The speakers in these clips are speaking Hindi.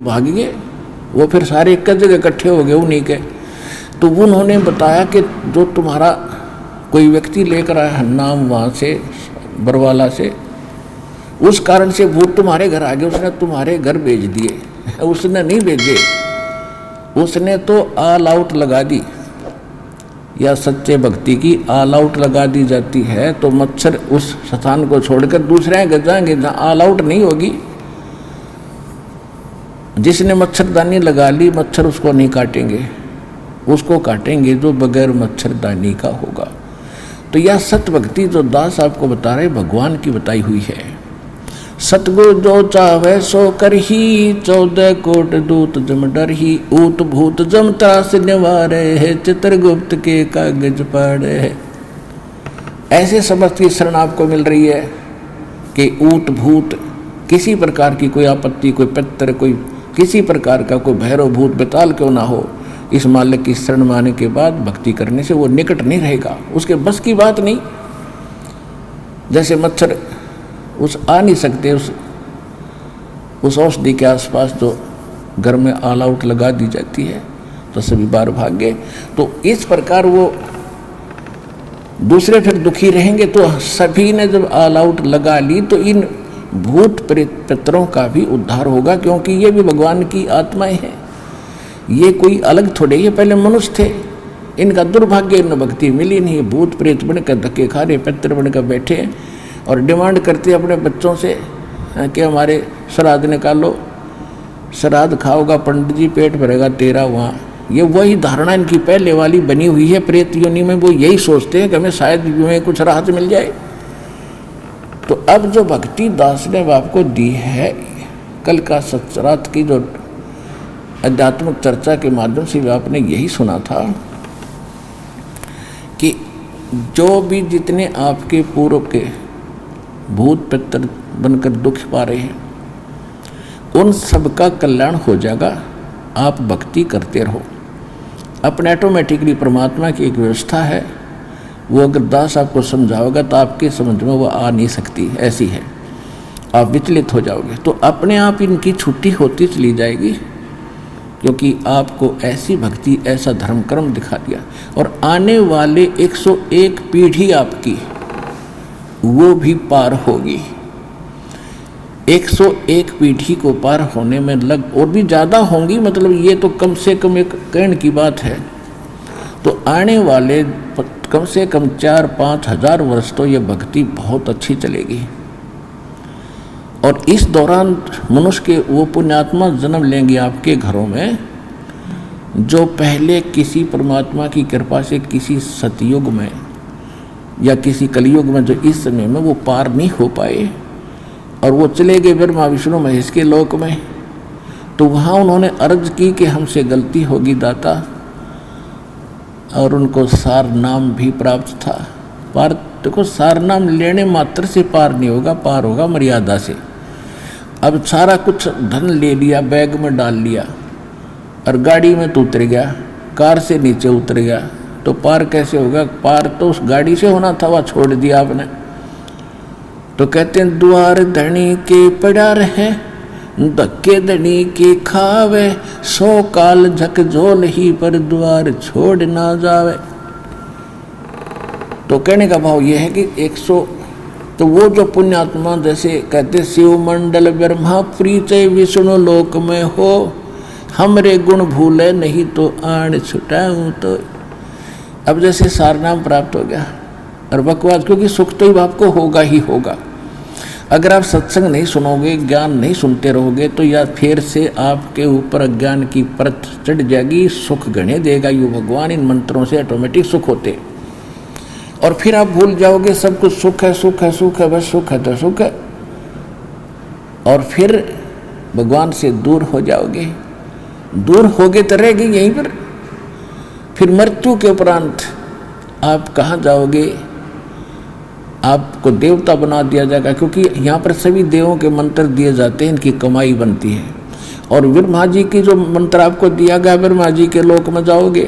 भाग गए। वो फिर सारे एक जगह इकट्ठे हो गए उन्हीं के। तो उन्होंने बताया कि जो तुम्हारा कोई व्यक्ति लेकर आया है नाम वहाँ से बरवाला से, उस कारण से भूत तुम्हारे घर आ गए, उसने तुम्हारे घर भेज दिए। उसने नहीं भेजे, उसने तो ऑल आउट लगा दी, या सच्चे भक्ति की ऑल आउट लगा दी जाती है तो मच्छर उस स्थान को छोड़कर दूसरे घर जाएंगे जहाँ ऑल आउट नहीं होगी। जिसने मच्छरदानी लगा ली मच्छर उसको नहीं काटेंगे, उसको काटेंगे जो बगैर मच्छरदानी का होगा। तो यह सत्य भक्ति जो दास आपको बता रहे भगवान की बताई हुई है। सतगुरु जो चाहे सो कर ही, 14 कोट दूत जम डर ही, ऊत भूत जम त्रास निवारे है, चित्रगुप्त के कागज पढ़े है। ऐसे समस्त की शरण आपको मिल रही है कि ऊत भूत किसी प्रकार की कोई आपत्ति, कोई पितर, कोई किसी प्रकार का कोई भैरव भूत बेताल क्यों ना हो, इस मालिक की शरण में आने के बाद भक्ति करने से वो निकट नहीं रहेगा, उसके बस की बात नहीं। जैसे मच्छर उस आ नहीं सकते उस औषधि के आसपास जो घर में ऑल आउट लगा दी जाती है तो सभी बार भाग गए। तो इस प्रकार वो दूसरे फिर दुखी रहेंगे। तो सभी ने जब ऑल आउट लगा ली तो इन भूत प्रेत पितरों का भी उद्धार होगा, क्योंकि ये भी भगवान की आत्माएं हैं, ये कोई अलग थोड़े, ये पहले मनुष्य थे। इनका दुर्भाग्य इन भक्ति मिली नहीं, भूत प्रेत बनकर धक्के खा रहे, पितर बनकर बैठे और डिमांड करते अपने बच्चों से कि हमारे श्राद्ध निकालो, श्राद्ध खाओगा पंडित जी, पेट भरेगा तेरा वहाँ। ये वही धारणा इनकी पहले वाली बनी हुई है प्रेत योनि में। वो यही सोचते हैं कि हमें शायद में कुछ राहत मिल जाए। तो अब जो भक्ति दास ने आपको दी है, कल का सत्सरात की जो आध्यात्मिक चर्चा के माध्यम से आपने यही सुना था कि जो भी जितने आपके पूर्व के भूत पितर बनकर दुख पा रहे हैं उन सब का कल्याण हो जाएगा। आप भक्ति करते रहो, अपने ऑटोमेटिकली परमात्मा की एक व्यवस्था है, वो अगर दास आपको समझाओगा तो आपके समझ में वो आ नहीं सकती, ऐसी है, आप विचलित हो जाओगे। तो अपने आप इनकी छुट्टी होती चली जाएगी, क्योंकि आपको ऐसी भक्ति ऐसा धर्म कर्म दिखा दिया। और आने वाले 101 पीढ़ी आपकी वो भी पार होगी। 101 पीढ़ी को पार होने में और भी ज़्यादा होंगी, मतलब ये तो कम से कम एक कहने की बात है। तो आने वाले कम से कम 4-5 हज़ार वर्ष तो ये भक्ति बहुत अच्छी चलेगी। और इस दौरान मनुष्य के वो पुण्यात्मा जन्म लेंगे आपके घरों में, जो पहले किसी परमात्मा की कृपा से किसी सतयुग में या किसी कलयुग में, जो इस समय में वो पार नहीं हो पाए और वो चले गए ब्रह्मा विष्णु महेश के लोक में। तो वहाँ उन्होंने अर्ज की कि हमसे गलती होगी दाता, और उनको सार नाम भी प्राप्त था। पार देखो, सार नाम लेने मात्र से पार नहीं होगा, पार होगा मर्यादा से। अब सारा कुछ धन ले लिया, बैग में डाल लिया और गाड़ी में तो उतर गया, कार से नीचे उतर गया, तो पार कैसे होगा? पार तो उस गाड़ी से होना था, वह छोड़ दिया आपने। तो कहते हैं द्वार धनी के पड़ा रहे, धक्के धनी के खावे, 100 काल झकझोल ही पर द्वार छोड़ ना जावे। तो कहने का भाव यह है कि 100, तो वो जो पुण्यात्मा जैसे कहते शिव मंडल ब्रह्मा प्रीचय विष्णु लोक में हो, हमरे गुण भूले नहीं तो आण छुटाऊं। तो अब जैसे सारनाम प्राप्त हो गया और बकवास, क्योंकि सुख तो आपको होगा ही होगा। अगर आप सत्संग नहीं सुनोगे, ज्ञान नहीं सुनते रहोगे, तो या फिर से आपके ऊपर अज्ञान की परत चढ़ जाएगी, सुख गणे देगा यू भगवान। इन मंत्रों से ऑटोमेटिक सुख होते, और फिर आप भूल जाओगे सब कुछ सुख है, सुख है, सुख है, बस सुख है तो सुख है, और फिर भगवान से दूर हो जाओगे। दूर होगे तो रहेगी यहीं पर। फिर मृत्यु के उपरांत आप कहाँ जाओगे? आपको देवता बना दिया जाएगा, क्योंकि यहाँ पर सभी देवों के मंत्र दिए जाते हैं, इनकी कमाई बनती है। और ब्रह्मा जी की जो मंत्र आपको दिया गया, ब्रह्मा जी के लोक में जाओगे,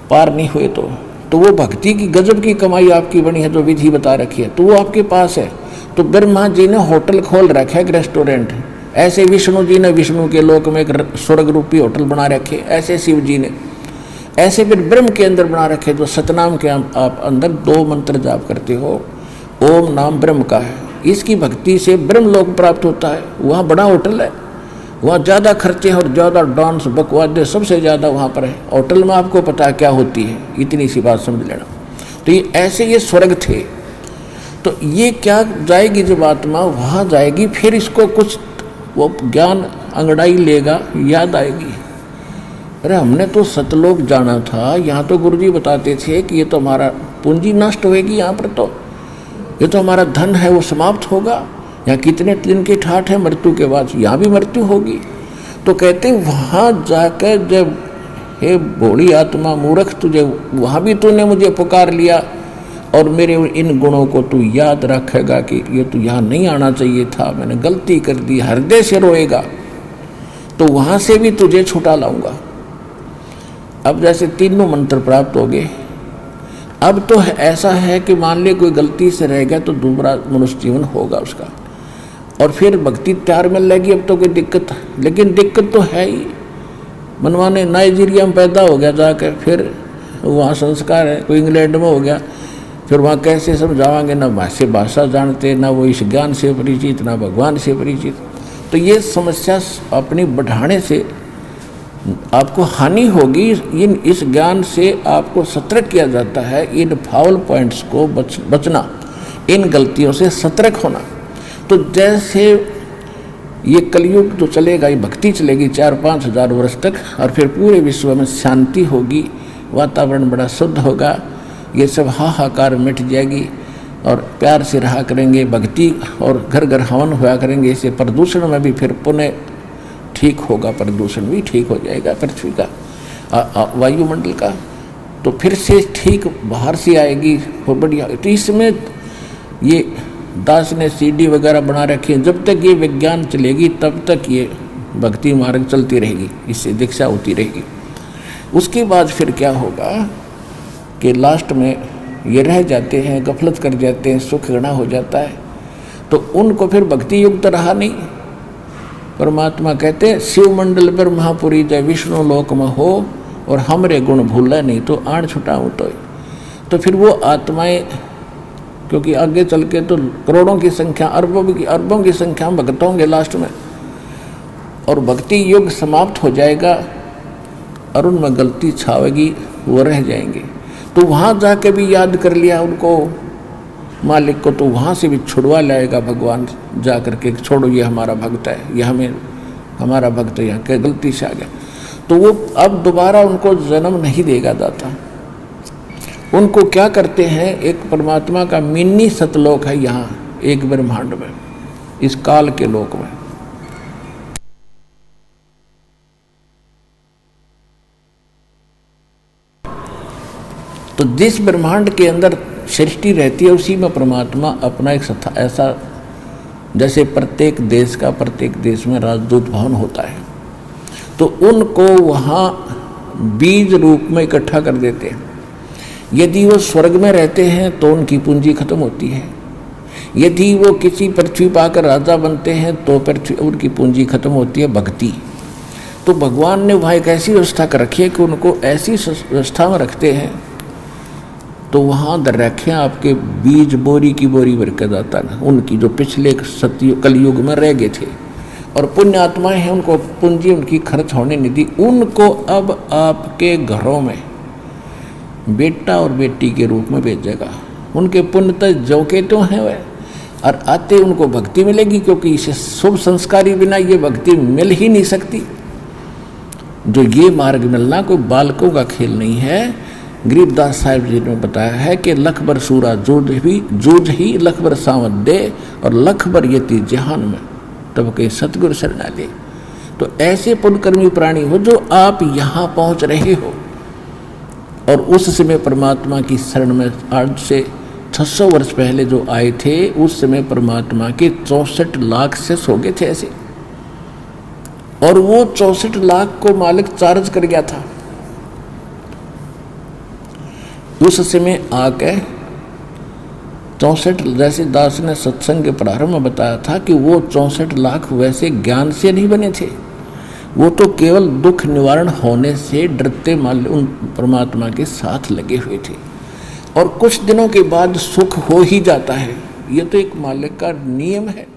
पार नहीं हुए तो वो भक्ति की गजब की कमाई आपकी बनी है, जो विधि बता रखी है, तो वो आपके पास है। तो ब्रह्मा जी ने होटल खोल रखा है, एक रेस्टोरेंट, ऐसे विष्णु जी ने विष्णु के लोक में एक स्वर्ग रूपी होटल बना रखे, ऐसे शिव जी ने, ऐसे फिर ब्रह्म के अंदर बना रखे। जो सतनाम के आप अंदर 2 मंत्र जाप करते हो, ओम नाम ब्रह्म का है, इसकी भक्ति से ब्रह्म लोक प्राप्त होता है। वहाँ बड़ा होटल है, वहाँ ज़्यादा खर्चे और ज़्यादा डांस बकवादे सबसे ज़्यादा वहाँ पर है। होटल में आपको पता है क्या होती है, इतनी सी बात समझ लेना। तो ये ऐसे ये स्वर्ग थे। तो ये क्या जाएगी जब आत्मा वहाँ जाएगी, फिर इसको कुछ वो ज्ञान अंगड़ाई लेगा, याद आएगी, अरे हमने तो सतलोक जाना था, यहाँ तो गुरुजी बताते थे कि ये तो हमारा पूंजी नष्ट होगी, यहाँ पर तो ये तो हमारा धन है वो समाप्त होगा, यहाँ कितने दिन की ठाठ है मृत्यु के बाद, यहाँ भी मृत्यु होगी। तो कहते वहाँ जाकर जब हे भोली आत्मा मूर्ख, तुझे वहाँ भी तूने मुझे पुकार लिया और मेरे इन गुणों को तू याद रखेगा कि ये तो यहाँ नहीं आना चाहिए था, मैंने गलती कर दी, हृदय से रोएगा, तो वहाँ से भी तुझे छुटा लाऊंगा। अब जैसे तीनों मंत्र प्राप्त हो गए, अब तो ऐसा है कि मान ले कोई गलती से रह गया तो दूसरा मनुष्य जीवन होगा उसका, और फिर भक्ति तैयार मिल लगेगी। अब तो कोई दिक्कत, लेकिन दिक्कत तो है ही, मनवाने नाइजीरिया में पैदा हो गया जाकर, फिर वहाँ संस्कार है, कोई इंग्लैंड में हो गया, फिर वहाँ कैसे समझावांगे, ना भाषा जानते, ना वो इस ज्ञान से परिचित, ना भगवान से परिचित। तो ये समस्या अपनी बढ़ाने से आपको हानि होगी। इस ज्ञान से आपको सतर्क किया जाता है, इन फाउल पॉइंट्स को बचना, इन गलतियों से सतर्क होना। तो जैसे ये कलयुग तो चलेगा, ये भक्ति चलेगी 4-5 हज़ार वर्ष तक, और फिर पूरे विश्व में शांति होगी, वातावरण बड़ा शुद्ध होगा, ये सब हाहाकार मिट जाएगी और प्यार से रहा करेंगे, भक्ति और घर घर हवन हुआ करेंगे। इससे प्रदूषण में भी फिर पुनः ठीक होगा, प्रदूषण भी ठीक हो जाएगा पृथ्वी का, वायुमंडल का, तो फिर से ठीक बाहर से आएगी वो बढ़िया। तो इसमें ये दास ने सीडी वगैरह बना रखी है, जब तक ये विज्ञान चलेगी तब तक ये भक्ति मार्ग चलती रहेगी, इससे दीक्षा होती रहेगी। उसके बाद फिर क्या होगा कि लास्ट में ये रह जाते हैं, गफलत कर जाते हैं, सुख गणा हो जाता है, तो उनको फिर भक्ति युक्त रहा नहीं। परमात्मा कहते हैं शिव मंडल पर महापुरी जय विष्णु लोक में हो और हमरे गुण भूला नहीं तो आड़ छुटाऊँ। तो फिर वो आत्माएं, क्योंकि आगे चल के तो करोड़ों की संख्या, अरबों की संख्या में भक्त होंगे लास्ट में, और भक्ति युग समाप्त हो जाएगा और उनमें गलती छावेगी, वो रह जाएंगे। तो वहाँ जाके भी याद कर लिया उनको मालिक को, तो वहाँ से भी छुड़वा लाएगा भगवान जा कर के, छोड़ो ये हमारा भक्त है, ये हमारा भक्त यहाँ के गलती से आ गया। तो वो अब दोबारा उनको जन्म नहीं देगा दाता। उनको क्या करते हैं, एक परमात्मा का मिनी सतलोक है यहाँ एक ब्रह्मांड में, इस काल के लोक में। तो जिस ब्रह्मांड के अंदर सृष्टि रहती है उसी में परमात्मा अपना एक ऐसा, जैसे प्रत्येक देश का प्रत्येक देश में राजदूत भवन होता है, तो उनको वहाँ बीज रूप में इकट्ठा कर देते हैं। यदि वो स्वर्ग में रहते हैं तो उनकी पूंजी खत्म होती है, यदि वो किसी पृथ्वी पाकर राजा बनते हैं तो पृथ्वी उनकी पूंजी खत्म होती है भक्ति। तो भगवान ने वहाँ एक ऐसी व्यवस्था कर रखी है कि उनको ऐसी व्यवस्था में रखते हैं, तो वहाँ दर रखें आपके बीज बोरी की बोरी भर के जाता ना, उनकी जो पिछले कलयुग में रह गए थे, और पुण्य आत्माएं हैं, उनको पूंजी उनकी खर्च होने नहीं दी, उनको अब आपके घरों में बेटा और बेटी के रूप में भेजेगा। उनके पुण्य तो जो के तो हैं वह, और आते उनको भक्ति मिलेगी, क्योंकि इसे शुभ संस्कारी बिना ये भक्ति मिल ही नहीं सकती। जो ये मार्ग मिलना कोई बालकों का खेल नहीं है। गरीबदास साहिब जी ने बताया है कि लख बर सूरा जूझ ही लख बर सावत दे और लख बर यति जहान में तब कहीं सतगुरु शरणा ले। तो ऐसे पुण्यकर्मी प्राणी हो जो आप यहाँ पहुँच रहे हो, और उस समय परमात्मा की शरण में आज से 600 वर्ष पहले जो आए थे, उस समय परमात्मा के 64 लाख से सो गए थे ऐसे, और वो 64 लाख को मालिक चार्ज कर गया था। उस समय आके 64, जैसे दास ने सत्संग के प्रारंभ में बताया था कि वो 64 लाख वैसे ज्ञान से नहीं बने थे, वो तो केवल दुख निवारण होने से डरते माले उन परमात्मा के साथ लगे हुए थे। और कुछ दिनों के बाद सुख हो ही जाता है, ये तो एक मालिक का नियम है।